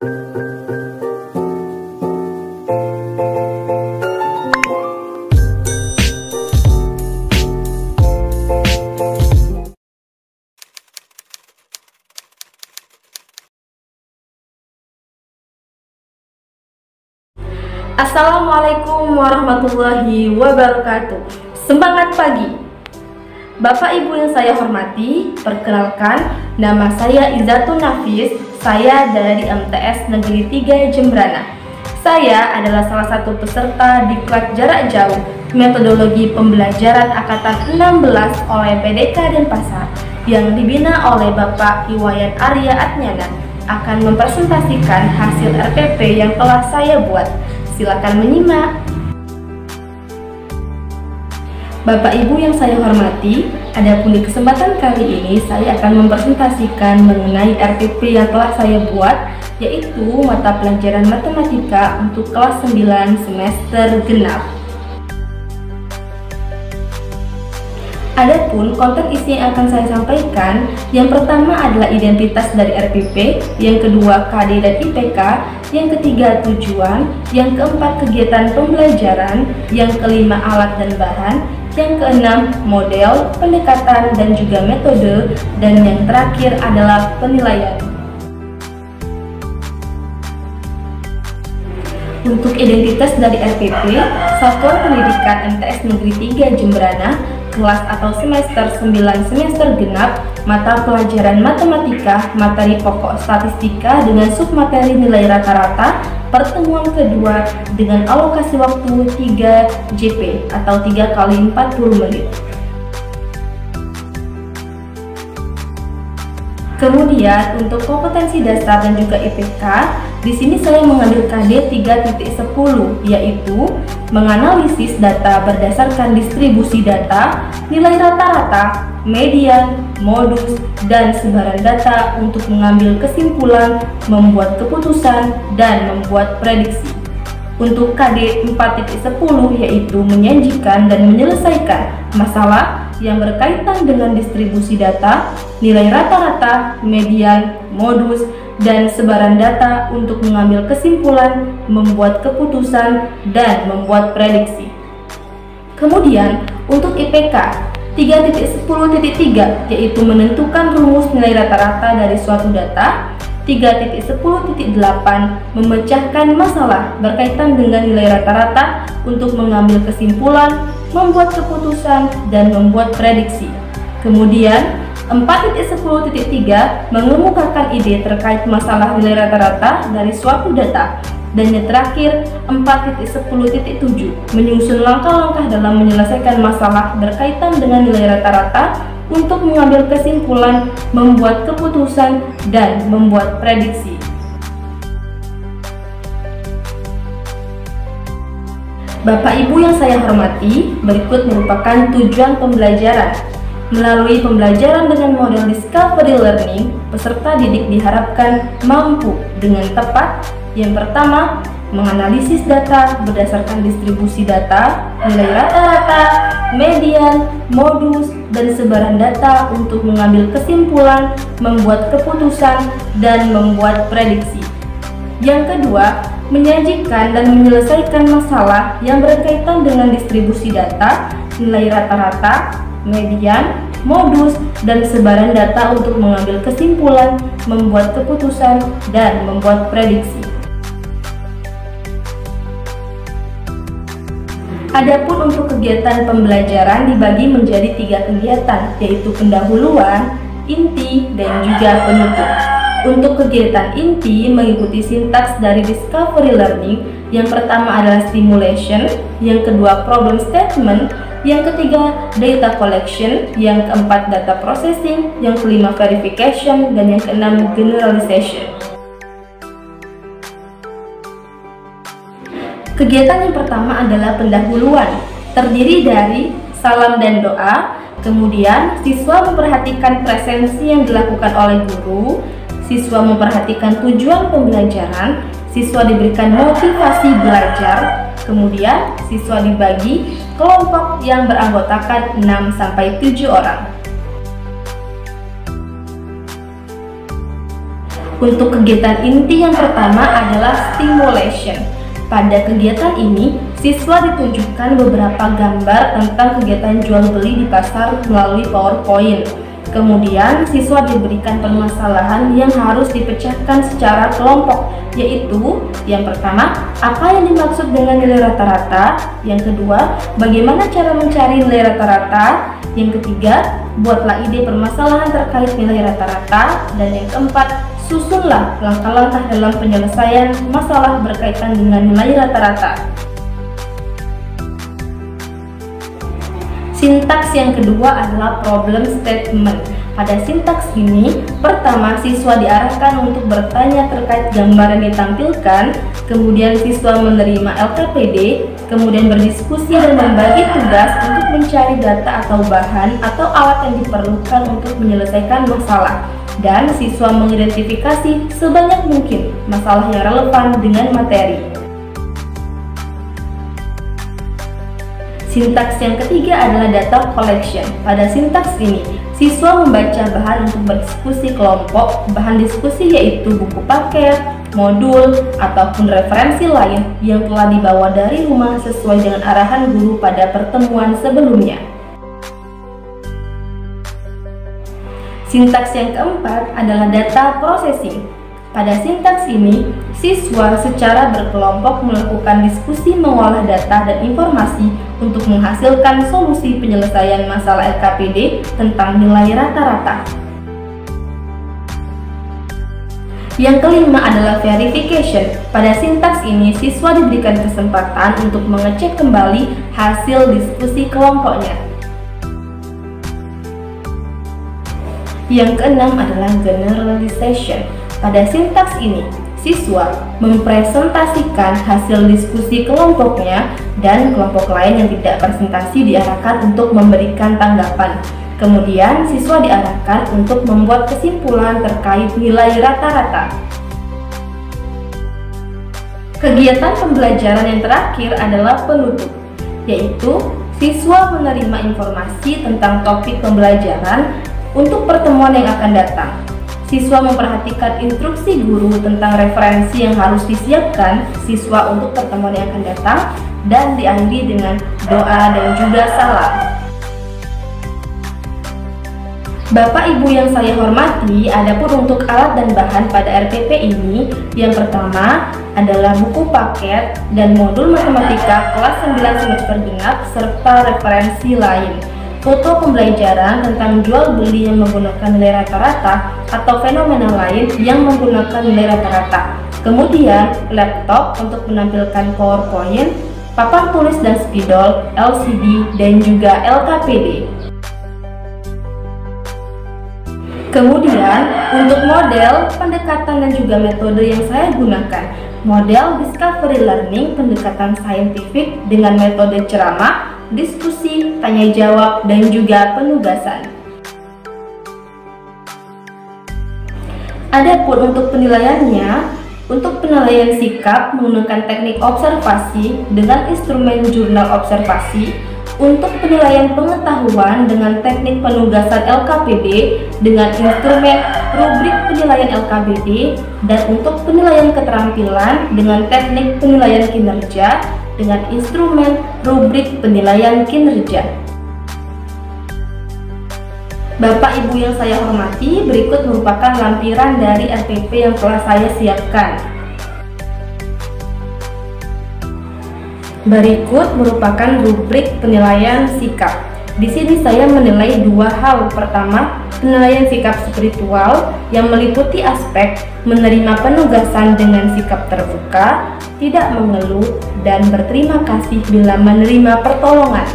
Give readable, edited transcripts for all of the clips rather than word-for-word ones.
Assalamualaikum warahmatullahi wabarakatuh. Semangat pagi Bapak Ibu yang saya hormati, perkenalkan, nama saya Izzatun Nafis. Saya dari MTS Negeri 3 Jembrana. Saya adalah salah satu peserta diklat jarak jauh metodologi pembelajaran angkatan 16 oleh PDK Denpasar yang dibina oleh Bapak Iwayan Arya Atnyana, akan mempresentasikan hasil RPP yang telah saya buat. Silakan menyimak. Bapak Ibu yang saya hormati, adapun di kesempatan kali ini saya akan mempresentasikan mengenai RPP yang telah saya buat, yaitu mata pelajaran matematika untuk kelas 9 semester genap. Adapun konten isi yang akan saya sampaikan, yang pertama adalah identitas dari RPP, yang kedua KD dan IPK, yang ketiga tujuan, yang keempat kegiatan pembelajaran, yang kelima alat dan bahan, yang keenam model, pendekatan dan juga metode, dan yang terakhir adalah penilaian. Untuk identitas dari RPP, Satuan Pendidikan MTS Negeri 3 Jembrana, kelas atau semester 9 semester genap, mata pelajaran matematika, materi pokok statistika dengan submateri nilai rata-rata, pertemuan kedua dengan alokasi waktu 3 JP atau 3 kali 40 menit. Kemudian untuk kompetensi dasar dan juga IPK, di sini saya mengambil KD 3.10, yaitu menganalisis data berdasarkan distribusi data, nilai rata-rata, median, modus, dan sebaran data untuk mengambil kesimpulan, membuat keputusan, dan membuat prediksi. Untuk KD 4.10 yaitu menyajikan dan menyelesaikan masalah yang berkaitan dengan distribusi data, nilai rata-rata, median, modus, dan sebaran data untuk mengambil kesimpulan, membuat keputusan, dan membuat prediksi. Kemudian untuk IPK 3.10.3 yaitu menentukan rumus nilai rata-rata dari suatu data, 3.10.8 memecahkan masalah berkaitan dengan nilai rata-rata untuk mengambil kesimpulan, membuat keputusan, dan membuat prediksi. Kemudian 4.10.3 mengemukakan ide terkait masalah nilai rata-rata dari suatu data. Dan yang terakhir 4.10.7 menyusun langkah-langkah dalam menyelesaikan masalah berkaitan dengan nilai rata-rata untuk mengambil kesimpulan, membuat keputusan, dan membuat prediksi. Bapak Ibu yang saya hormati, berikut merupakan tujuan pembelajaran. Melalui pembelajaran dengan model discovery learning, peserta didik diharapkan mampu dengan tepat, yang pertama, menganalisis data berdasarkan distribusi data, nilai rata-rata, median, modus, dan sebaran data untuk mengambil kesimpulan, membuat keputusan, dan membuat prediksi. Yang kedua, menyajikan dan menyelesaikan masalah yang berkaitan dengan distribusi data, nilai rata-rata, median, modus, dan sebaran data untuk mengambil kesimpulan, membuat keputusan, dan membuat prediksi. Adapun untuk kegiatan pembelajaran dibagi menjadi 3 kegiatan, yaitu pendahuluan, inti, dan juga penutup. Untuk kegiatan inti mengikuti sintaks dari discovery learning. Yang pertama adalah stimulation, yang kedua problem statement, yang ketiga data collection, yang keempat data processing, yang kelima verification, dan yang keenam generalization. Kegiatan yang pertama adalah pendahuluan, terdiri dari salam dan doa. Kemudian siswa memperhatikan presensi yang dilakukan oleh guru, siswa memperhatikan tujuan pembelajaran, siswa diberikan motivasi belajar, kemudian siswa dibagi kelompok yang beranggotakan 6-7 orang. Untuk kegiatan inti yang pertama adalah stimulation. Pada kegiatan ini, siswa ditunjukkan beberapa gambar tentang kegiatan jual beli di pasar melalui PowerPoint. Kemudian, siswa diberikan permasalahan yang harus dipecahkan secara kelompok, yaitu yang pertama, apa yang dimaksud dengan nilai rata-rata? Yang kedua, bagaimana cara mencari nilai rata-rata? Yang ketiga, buatlah ide permasalahan terkait nilai rata-rata. Dan yang keempat, susunlah langkah-langkah dalam penyelesaian masalah berkaitan dengan nilai rata-rata. Sintaks yang kedua adalah problem statement. Pada sintaks ini, pertama siswa diarahkan untuk bertanya terkait gambar yang ditampilkan, kemudian siswa menerima LKPD, kemudian berdiskusi dan membagi tugas untuk mencari data atau bahan atau alat yang diperlukan untuk menyelesaikan masalah, dan siswa mengidentifikasi sebanyak mungkin masalah yang relevan dengan materi. Sintaks yang ketiga adalah data collection. Pada sintaks ini, siswa membaca bahan untuk berdiskusi kelompok. Bahan diskusi yaitu buku paket, modul, ataupun referensi lain yang telah dibawa dari rumah sesuai dengan arahan guru pada pertemuan sebelumnya. Sintaks yang keempat adalah data processing. Pada sintaks ini, siswa secara berkelompok melakukan diskusi mengolah data dan informasi untuk menghasilkan solusi penyelesaian masalah LKPD tentang nilai rata-rata. Yang kelima adalah verification. Pada sintaks ini, siswa diberikan kesempatan untuk mengecek kembali hasil diskusi kelompoknya. Yang keenam adalah generalization. Pada sintaks ini, siswa mempresentasikan hasil diskusi kelompoknya dan kelompok lain yang tidak presentasi diarahkan untuk memberikan tanggapan. Kemudian, siswa diarahkan untuk membuat kesimpulan terkait nilai rata-rata. Kegiatan pembelajaran yang terakhir adalah penutup, yaitu siswa menerima informasi tentang topik pembelajaran untuk pertemuan yang akan datang. Siswa memperhatikan instruksi guru tentang referensi yang harus disiapkan siswa untuk pertemuan yang akan datang, dan diakhiri dengan doa dan juga salam. Bapak Ibu yang saya hormati, adapun untuk alat dan bahan pada RPP ini, yang pertama adalah buku paket dan modul matematika kelas 9 semester genap serta referensi lain. Foto pembelajaran tentang jual beli yang menggunakan nilai rata-rata atau fenomena lain yang menggunakan nilai rata-rata. Kemudian laptop untuk menampilkan PowerPoint, papan tulis dan spidol, LCD, dan juga LKPD. Kemudian untuk model, pendekatan dan juga metode yang saya gunakan, model discovery learning, pendekatan saintifik dengan metode ceramah, diskusi, tanya jawab, dan juga penugasan. Adapun untuk penilaiannya, untuk penilaian sikap menggunakan teknik observasi dengan instrumen jurnal observasi, untuk penilaian pengetahuan dengan teknik penugasan LKPD dengan instrumen rubrik penilaian LKPD, dan untuk penilaian keterampilan dengan teknik penilaian kinerja dengan instrumen rubrik penilaian kinerja. Bapak Ibu yang saya hormati, berikut merupakan lampiran dari RPP yang telah saya siapkan. Berikut merupakan rubrik penilaian sikap. Di sini saya menilai dua hal. Pertama, penilaian sikap spiritual yang meliputi aspek menerima penugasan dengan sikap terbuka, tidak mengeluh, dan berterima kasih bila menerima pertolongan.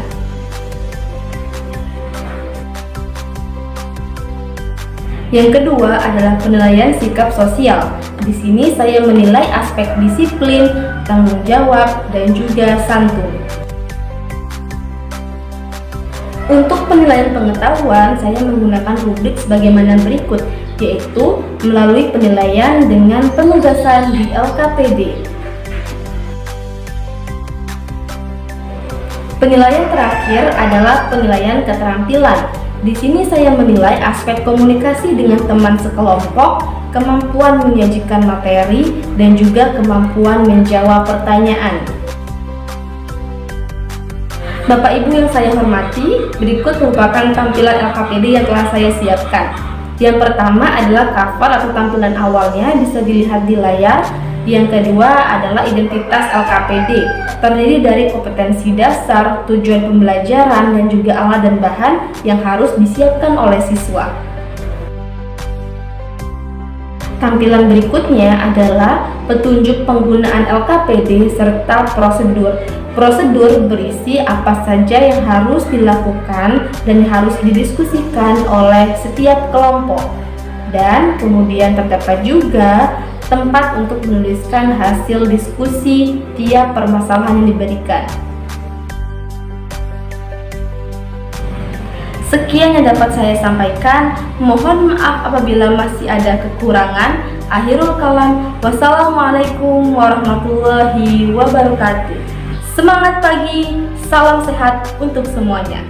Yang kedua adalah penilaian sikap sosial. Di sini saya menilai aspek disiplin, tanggung jawab, dan juga santun. Untuk penilaian pengetahuan, saya menggunakan rubrik sebagaimana berikut, yaitu melalui penilaian dengan penugasan di LKPD. Penilaian terakhir adalah penilaian keterampilan. Di sini saya menilai aspek komunikasi dengan teman sekelompok, kemampuan menyajikan materi, dan juga kemampuan menjawab pertanyaan. Bapak Ibu yang saya hormati, berikut merupakan tampilan LKPD yang telah saya siapkan. Yang pertama adalah cover atau tampilan awalnya, bisa dilihat di layar. Yang kedua adalah identitas LKPD, terdiri dari kompetensi dasar, tujuan pembelajaran, dan juga alat dan bahan yang harus disiapkan oleh siswa. Tampilan berikutnya adalah petunjuk penggunaan LKPD serta prosedur. Prosedur berisi apa saja yang harus dilakukan dan harus didiskusikan oleh setiap kelompok. Dan kemudian terdapat juga tempat untuk menuliskan hasil diskusi tiap permasalahan yang diberikan. Sekian yang dapat saya sampaikan. Mohon maaf apabila masih ada kekurangan. Akhirul kalam. Wassalamualaikum warahmatullahi wabarakatuh. Semangat pagi, salam sehat untuk semuanya.